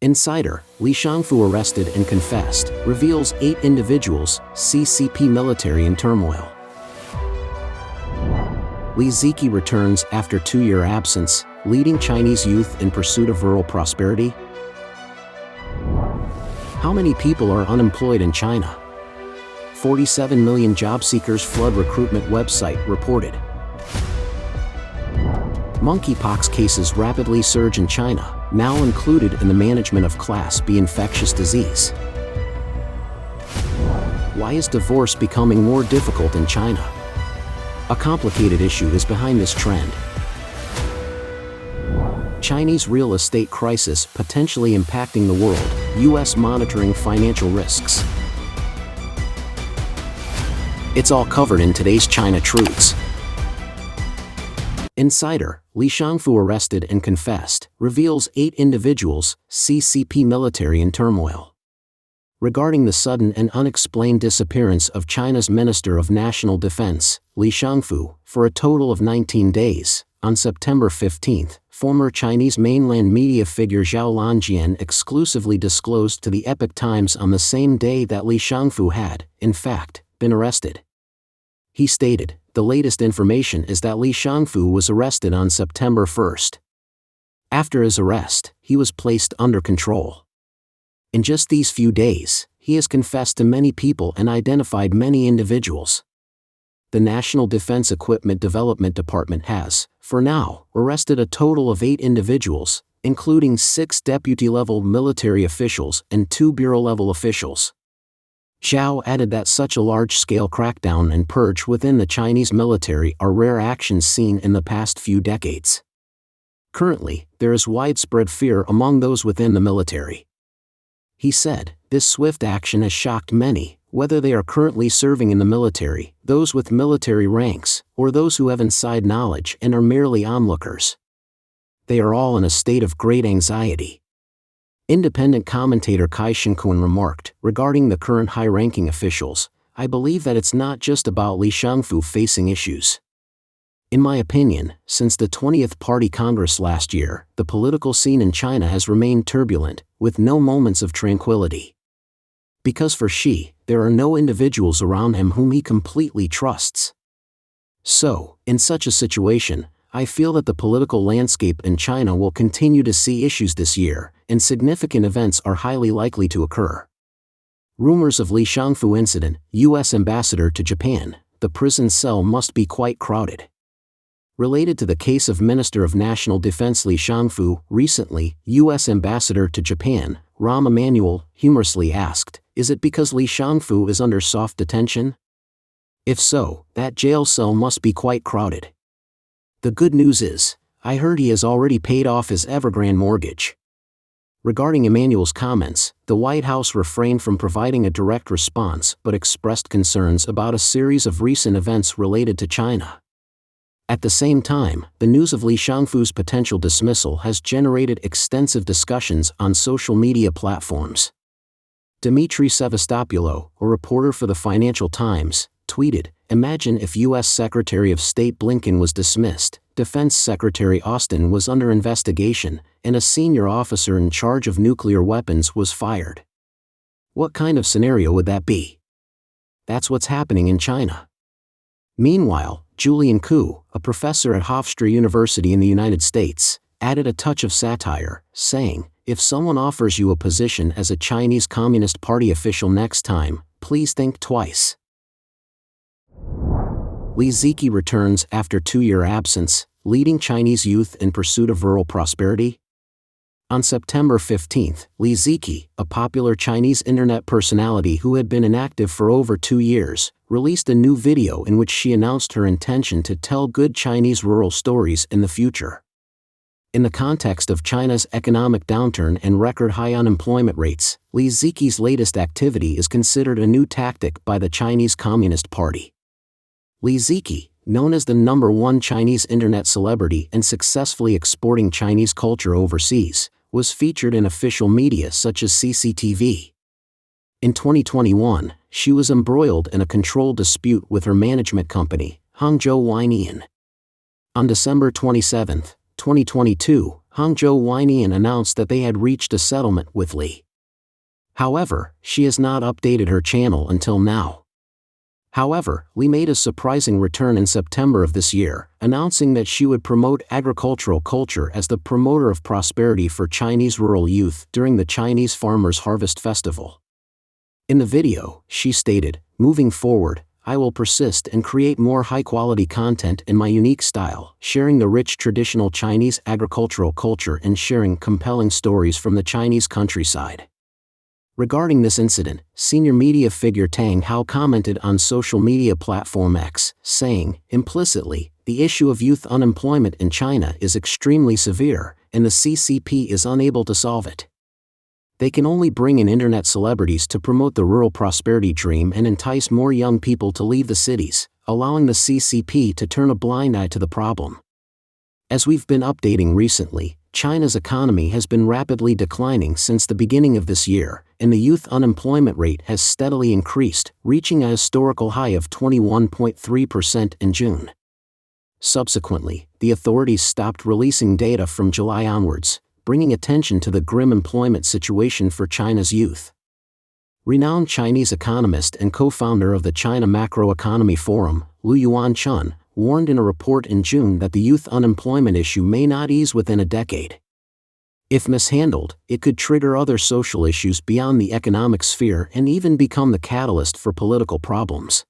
Insider, Li Shangfu arrested and confessed, reveals 8 individuals, CCP military in turmoil. Li Ziqi returns after 2-year absence, leading Chinese youth in pursuit of rural prosperity. How many people are unemployed in China? 47 million job seekers flood recruitment website reported. Monkeypox cases rapidly surge in China, now included in the management of Class B infectious disease. Why is divorce becoming more difficult in China? A complicated issue is behind this trend. Chinese real estate crisis potentially impacting the world, U.S. monitoring financial risks. It's all covered in today's China Truths. Insider, Li Shangfu arrested and confessed, reveals 8 individuals, CCP military in turmoil. Regarding the sudden and unexplained disappearance of China's Minister of National Defense, Li Shangfu, for a total of 19 days, on September 15, former Chinese mainland media figure Zhao Lanjian exclusively disclosed to the Epoch Times on the same day that Li Shangfu had, in fact, been arrested. He stated, "The latest information is that Li Shangfu was arrested on September 1. After his arrest, he was placed under control. In just these few days, he has confessed to many people and identified many individuals." The National Defense Equipment Development Department has, for now, arrested a total of 8 individuals, including 6 deputy-level military officials and 2 bureau-level officials. Zhao added that such a large-scale crackdown and purge within the Chinese military are rare actions seen in the past few decades. Currently, there is widespread fear among those within the military. He said, "This swift action has shocked many, whether they are currently serving in the military, those with military ranks, or those who have inside knowledge and are merely onlookers. They are all in a state of great anxiety." Independent commentator Kai Shinkuan remarked, regarding the current high-ranking officials, "I believe that it's not just about Li Shangfu facing issues. In my opinion, since the 20th Party Congress last year, the political scene in China has remained turbulent, with no moments of tranquility. Because for Xi, there are no individuals around him whom he completely trusts. So, in such a situation, I feel that the political landscape in China will continue to see issues this year, and significant events are highly likely to occur." Rumors of Li Shangfu incident, U.S. ambassador to Japan, "The prison cell must be quite crowded." Related to the case of Minister of National Defense Li Shangfu, recently, U.S. ambassador to Japan, Rahm Emanuel, humorously asked, "Is it because Li Shangfu is under soft detention? If so, that jail cell must be quite crowded." The good news is, I heard he has already paid off his Evergrande mortgage. Regarding Emanuel's comments, the White House refrained from providing a direct response but expressed concerns about a series of recent events related to China. At the same time, the news of Li Shangfu's potential dismissal has generated extensive discussions on social media platforms. Dmitry Sevastopoulos, a reporter for the Financial Times, tweeted, "Imagine if U.S. Secretary of State Blinken was dismissed, Defense Secretary Austin was under investigation, and a senior officer in charge of nuclear weapons was fired. What kind of scenario would that be?" That's what's happening in China. Meanwhile, Julian Koo, a professor at Hofstra University in the United States, added a touch of satire, saying, "If someone offers you a position as a Chinese Communist Party official next time, please think twice." Li Ziqi returns after 2-year absence, leading Chinese youth in pursuit of rural prosperity. On September 15, Li Ziqi, a popular Chinese internet personality who had been inactive for over 2 years, released a new video in which she announced her intention to tell good Chinese rural stories in the future. In the context of China's economic downturn and record-high unemployment rates, Li Ziqi's latest activity is considered a new tactic by the Chinese Communist Party. Li Ziqi, known as the #1 Chinese internet celebrity and successfully exporting Chinese culture overseas, was featured in official media such as CCTV. In 2021, she was embroiled in a control dispute with her management company, Hangzhou Weinian. On December 27, 2022, Hangzhou Weinian announced that they had reached a settlement with Li. However, she has not updated her channel until now. However, Li made a surprising return in September of this year, announcing that she would promote agricultural culture as the promoter of prosperity for Chinese rural youth during the Chinese Farmers' Harvest Festival. In the video, she stated, "Moving forward, I will persist and create more high-quality content in my unique style, sharing the rich traditional Chinese agricultural culture and sharing compelling stories from the Chinese countryside." Regarding this incident, senior media figure Tang Hao commented on social media platform X, saying, implicitly, "The issue of youth unemployment in China is extremely severe, and the CCP is unable to solve it. They can only bring in internet celebrities to promote the rural prosperity dream and entice more young people to leave the cities, allowing the CCP to turn a blind eye to the problem." As we've been updating recently, China's economy has been rapidly declining since the beginning of this year, and the youth unemployment rate has steadily increased, reaching a historical high of 21.3% in June. Subsequently, the authorities stopped releasing data from July onwards, bringing attention to the grim employment situation for China's youth. Renowned Chinese economist and co-founder of the China Macroeconomy Forum, Lu Yuanchun, warned in a report in June that the youth unemployment issue may not ease within a decade. If mishandled, it could trigger other social issues beyond the economic sphere and even become the catalyst for political problems.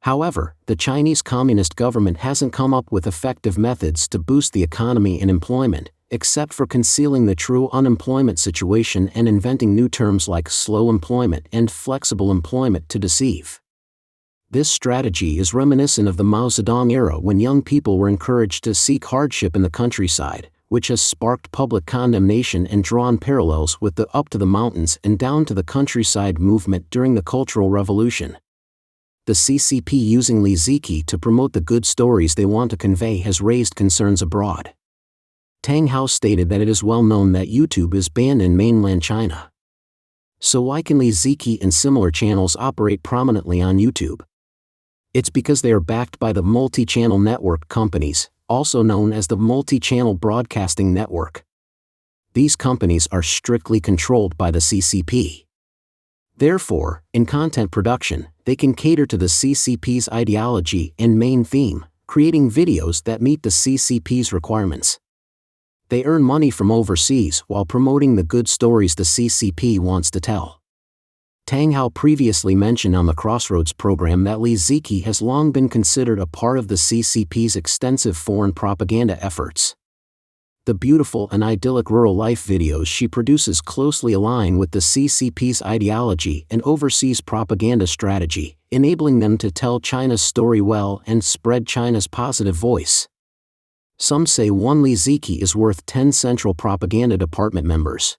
However, the Chinese Communist government hasn't come up with effective methods to boost the economy and employment, except for concealing the true unemployment situation and inventing new terms like slow employment and flexible employment to deceive. This strategy is reminiscent of the Mao Zedong era when young people were encouraged to seek hardship in the countryside, which has sparked public condemnation and drawn parallels with the up to the mountains and down to the countryside movement during the Cultural Revolution. The CCP using Li Ziqi to promote the good stories they want to convey has raised concerns abroad. Tang Hao stated that it is well known that YouTube is banned in mainland China. So why can Li Ziqi and similar channels operate prominently on YouTube? It's because they are backed by the multi-channel network companies, also known as the multi-channel broadcasting network. These companies are strictly controlled by the CCP. Therefore, in content production, they can cater to the CCP's ideology and main theme, creating videos that meet the CCP's requirements. They earn money from overseas while promoting the good stories the CCP wants to tell. Tang Hao previously mentioned on the Crossroads program that Li Ziqi has long been considered a part of the CCP's extensive foreign propaganda efforts. The beautiful and idyllic rural life videos she produces closely align with the CCP's ideology and overseas propaganda strategy, enabling them to tell China's story well and spread China's positive voice. Some say one Li Ziqi is worth 10 Central Propaganda Department members.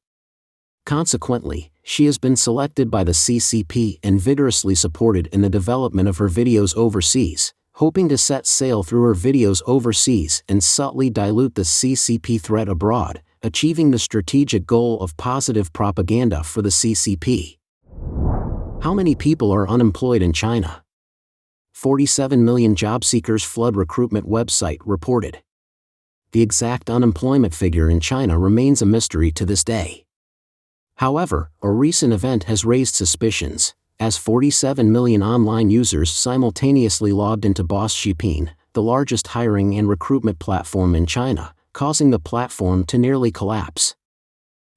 Consequently, she has been selected by the CCP and vigorously supported in the development of her videos overseas, hoping to set sail through her videos overseas and subtly dilute the CCP threat abroad, achieving the strategic goal of positive propaganda for the CCP. How many people are unemployed in China? 47 million job seekers flood recruitment website reported. The exact unemployment figure in China remains a mystery to this day. However, a recent event has raised suspicions, as 47 million online users simultaneously logged into Boss Xipin, the largest hiring and recruitment platform in China, causing the platform to nearly collapse.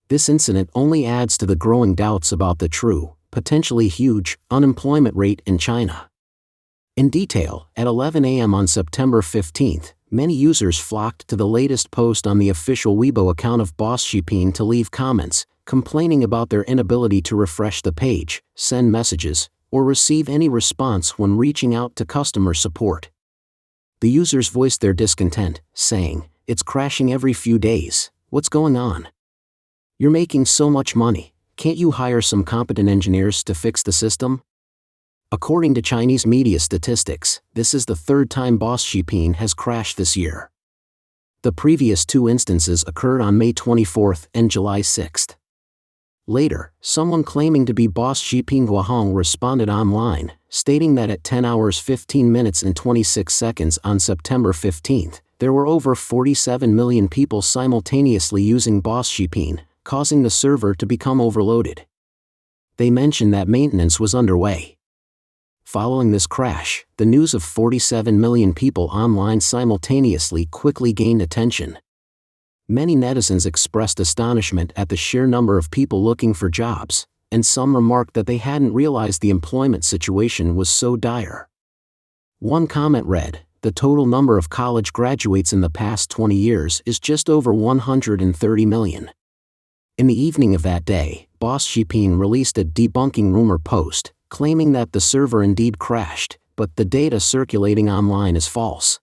This incident only adds to the growing doubts about the true, potentially huge, unemployment rate in China. In detail, at 11 a.m. on September 15, many users flocked to the latest post on the official Weibo account of Boss Xipin to leave comments, complaining about their inability to refresh the page, send messages, or receive any response when reaching out to customer support. The users voiced their discontent, saying, "It's crashing every few days, what's going on? You're making so much money, can't you hire some competent engineers to fix the system?" According to Chinese media statistics, this is the third time Boss Xipin has crashed this year. The previous two instances occurred on May 24 and July 6. Later, someone claiming to be Boss Xipin Guahong responded online, stating that at 10 hours 15 minutes and 26 seconds on September 15, there were over 47 million people simultaneously using Boss Xipin, causing the server to become overloaded. They mentioned that maintenance was underway. Following this crash, the news of 47 million people online simultaneously quickly gained attention. Many netizens expressed astonishment at the sheer number of people looking for jobs, and some remarked that they hadn't realized the employment situation was so dire. One comment read, "The total number of college graduates in the past 20 years is just over 130 million. In the evening of that day, Boss Xipin released a debunking rumor post, claiming that the server indeed crashed, but the data circulating online is false.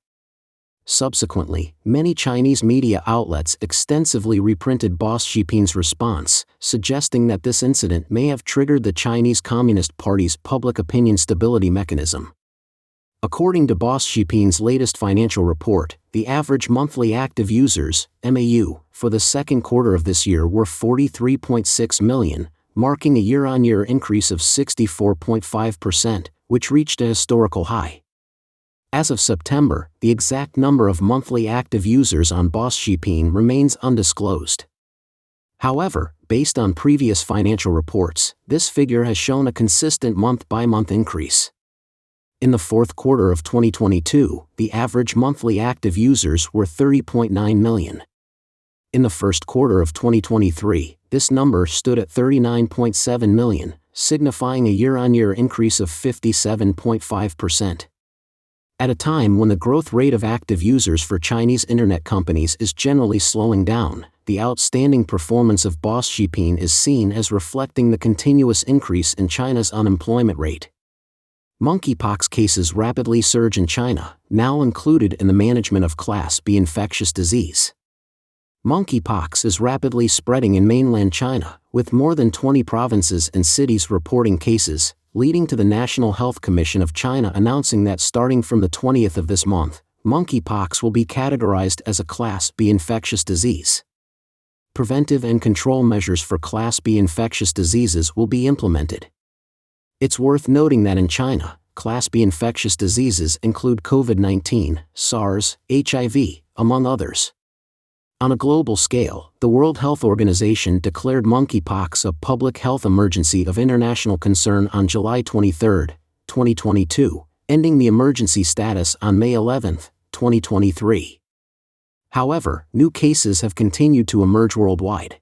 Subsequently, many Chinese media outlets extensively reprinted Boss Xipin's response, suggesting that this incident may have triggered the Chinese Communist Party's public opinion stability mechanism. According to Boss Xipin's latest financial report, the average monthly active users, MAU, for the second quarter of this year were 43.6 million, marking a year-on-year increase of 64.5%, which reached a historical high. As of September, the exact number of monthly active users on Boss Xipin remains undisclosed. However, based on previous financial reports, this figure has shown a consistent month-by-month increase. In the fourth quarter of 2022, the average monthly active users were 30.9 million. In the first quarter of 2023, this number stood at 39.7 million, signifying a year-on-year increase of 57.5%. At a time when the growth rate of active users for Chinese internet companies is generally slowing down, the outstanding performance of Boss Xipin is seen as reflecting the continuous increase in China's unemployment rate. Monkeypox cases rapidly surge in China, now included in the management of Class B infectious disease. Monkeypox is rapidly spreading in mainland China, with more than 20 provinces and cities reporting cases, leading to the National Health Commission of China announcing that starting from the 20th of this month, monkeypox will be categorized as a Class B infectious disease. Preventive and control measures for Class B infectious diseases will be implemented. It's worth noting that in China, Class B infectious diseases include COVID-19, SARS, HIV, among others. On a global scale, the World Health Organization declared monkeypox a public health emergency of international concern on July 23, 2022, ending the emergency status on May 11, 2023. However, new cases have continued to emerge worldwide.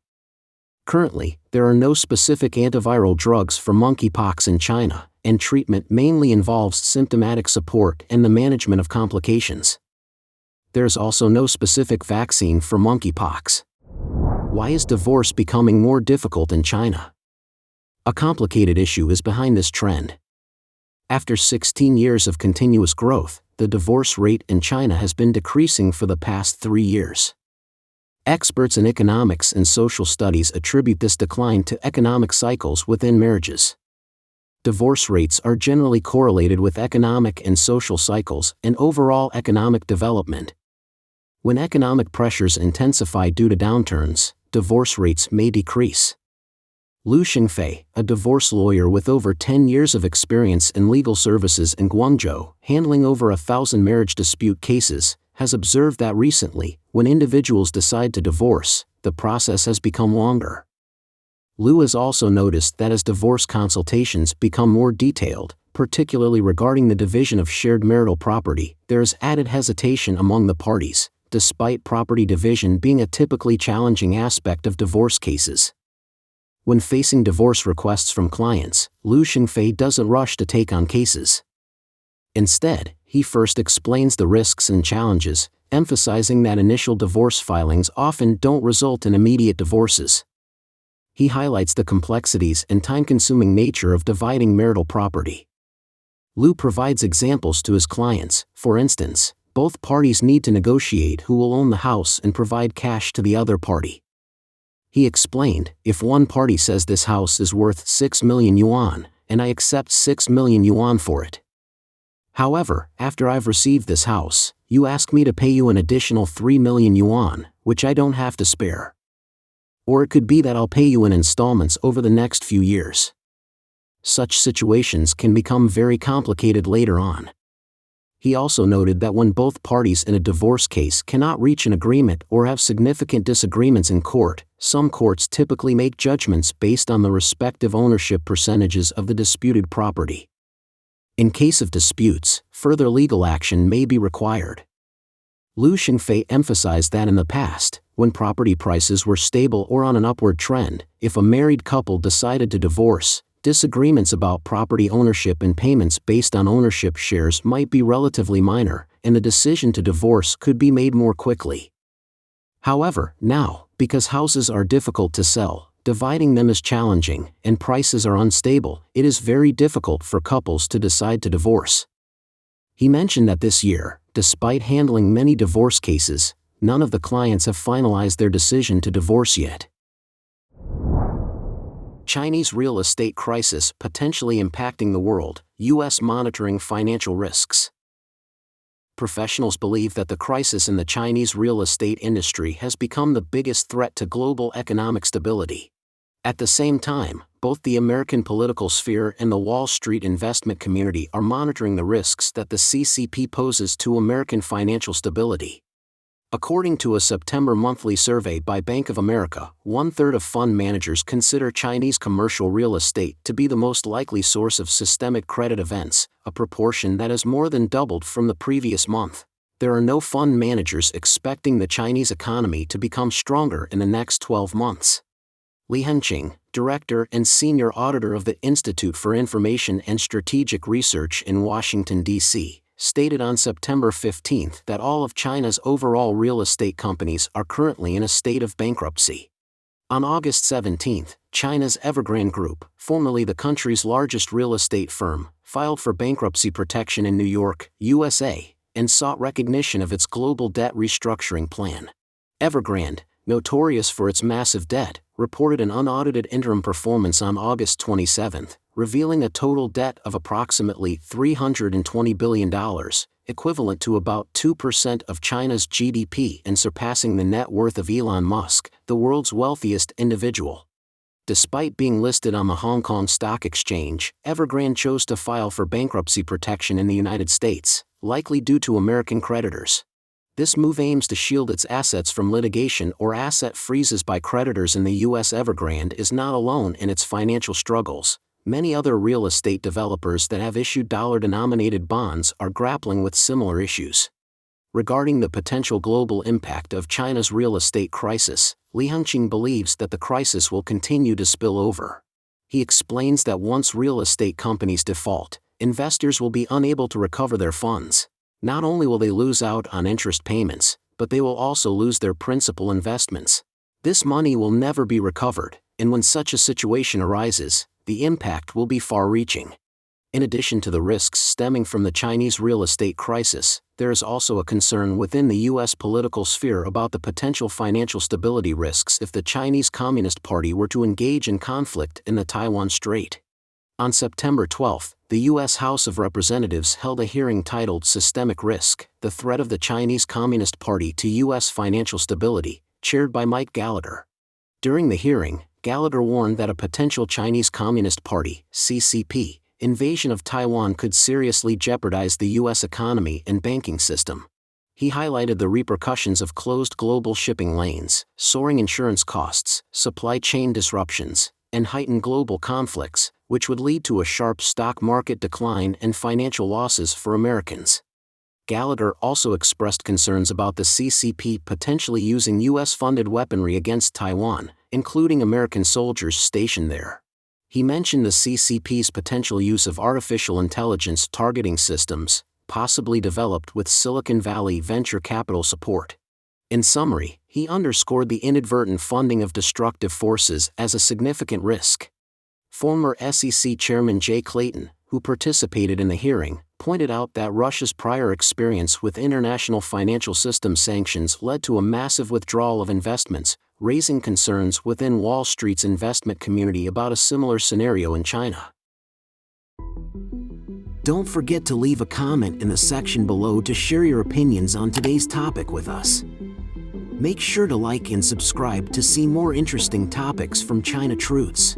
Currently, there are no specific antiviral drugs for monkeypox in China, and treatment mainly involves symptomatic support and the management of complications. There's also no specific vaccine for monkeypox. Why is divorce becoming more difficult in China? A complicated issue is behind this trend. After 16 years of continuous growth, the divorce rate in China has been decreasing for the past 3 years. Experts in economics and social studies attribute this decline to economic cycles within marriages. Divorce rates are generally correlated with economic and social cycles and overall economic development. When economic pressures intensify due to downturns, divorce rates may decrease. Lu Xingfei, a divorce lawyer with over 10 years of experience in legal services in Guangzhou, handling over 1,000 marriage dispute cases, has observed that recently, when individuals decide to divorce, the process has become longer. Lu has also noticed that as divorce consultations become more detailed, particularly regarding the division of shared marital property, there is added hesitation among the parties, despite property division being a typically challenging aspect of divorce cases. When facing divorce requests from clients, Lu Xingfei doesn't rush to take on cases. Instead, he first explains the risks and challenges, emphasizing that initial divorce filings often don't result in immediate divorces. He highlights the complexities and time-consuming nature of dividing marital property. Lu provides examples to his clients. For instance, both parties need to negotiate who will own the house and provide cash to the other party. He explained, if one party says this house is worth 6 million yuan, and I accept 6 million yuan for it. However, after I've received this house, you ask me to pay you an additional 3 million yuan, which I don't have to spare. Or it could be that I'll pay you in installments over the next few years. Such situations can become very complicated later on. He also noted that when both parties in a divorce case cannot reach an agreement or have significant disagreements in court, some courts typically make judgments based on the respective ownership percentages of the disputed property. In case of disputes, further legal action may be required. Liu Xingfei emphasized that in the past, when property prices were stable or on an upward trend, if a married couple decided to divorce, disagreements about property ownership and payments based on ownership shares might be relatively minor, and the decision to divorce could be made more quickly. However, now, because houses are difficult to sell, dividing them is challenging, and prices are unstable, it is very difficult for couples to decide to divorce. He mentioned that this year, despite handling many divorce cases, none of the clients have finalized their decision to divorce yet. Chinese real estate crisis potentially impacting the world, U.S. monitoring financial risks. Professionals believe that the crisis in the Chinese real estate industry has become the biggest threat to global economic stability. At the same time, both the American political sphere and the Wall Street investment community are monitoring the risks that the CCP poses to American financial stability. According to a September monthly survey by Bank of America, 1/3 of fund managers consider Chinese commercial real estate to be the most likely source of systemic credit events, a proportion that has more than doubled from the previous month. There are no fund managers expecting the Chinese economy to become stronger in the next 12 months. Li Henqing, director and senior auditor of the Institute for Information and Strategic Research in Washington, D.C., stated on September 15 that all of China's overall real estate companies are currently in a state of bankruptcy. On August 17, China's Evergrande Group, formerly the country's largest real estate firm, filed for bankruptcy protection in New York, USA, and sought recognition of its global debt restructuring plan. Evergrande, notorious for its massive debt, reported an unaudited interim performance on August 27, revealing a total debt of approximately $320 billion, equivalent to about 2% of China's GDP and surpassing the net worth of Elon Musk, the world's wealthiest individual. Despite being listed on the Hong Kong Stock Exchange, Evergrande chose to file for bankruptcy protection in the United States, likely due to American creditors. This move aims to shield its assets from litigation or asset freezes by creditors in the U.S. Evergrande is not alone in its financial struggles. Many other real estate developers that have issued dollar-denominated bonds are grappling with similar issues. Regarding the potential global impact of China's real estate crisis, Li Henqing believes that the crisis will continue to spill over. He explains that once real estate companies default, investors will be unable to recover their funds. Not only will they lose out on interest payments, but they will also lose their principal investments. This money will never be recovered, and when such a situation arises, the impact will be far-reaching. In addition to the risks stemming from the Chinese real estate crisis, there is also a concern within the U.S. political sphere about the potential financial stability risks if the Chinese Communist Party were to engage in conflict in the Taiwan Strait. On September 12, the U.S. House of Representatives held a hearing titled Systemic Risk: The Threat of the Chinese Communist Party to U.S. Financial Stability, chaired by Mike Gallagher. During the hearing, Gallagher warned that a potential Chinese Communist Party (CCP) invasion of Taiwan could seriously jeopardize the U.S. economy and banking system. He highlighted the repercussions of closed global shipping lanes, soaring insurance costs, supply chain disruptions, and heightened global conflicts, which would lead to a sharp stock market decline and financial losses for Americans. Gallagher also expressed concerns about the CCP potentially using U.S.-funded weaponry against Taiwan, including American soldiers stationed there. He mentioned the CCP's potential use of artificial intelligence targeting systems, possibly developed with Silicon Valley venture capital support. In summary, he underscored the inadvertent funding of destructive forces as a significant risk. Former SEC Chairman Jay Clayton, who participated in the hearing, pointed out that Russia's prior experience with international financial system sanctions led to a massive withdrawal of investments, raising concerns within Wall Street's investment community about a similar scenario in China. Don't forget to leave a comment in the section below to share your opinions on today's topic with us. Make sure to like and subscribe to see more interesting topics from China Truths.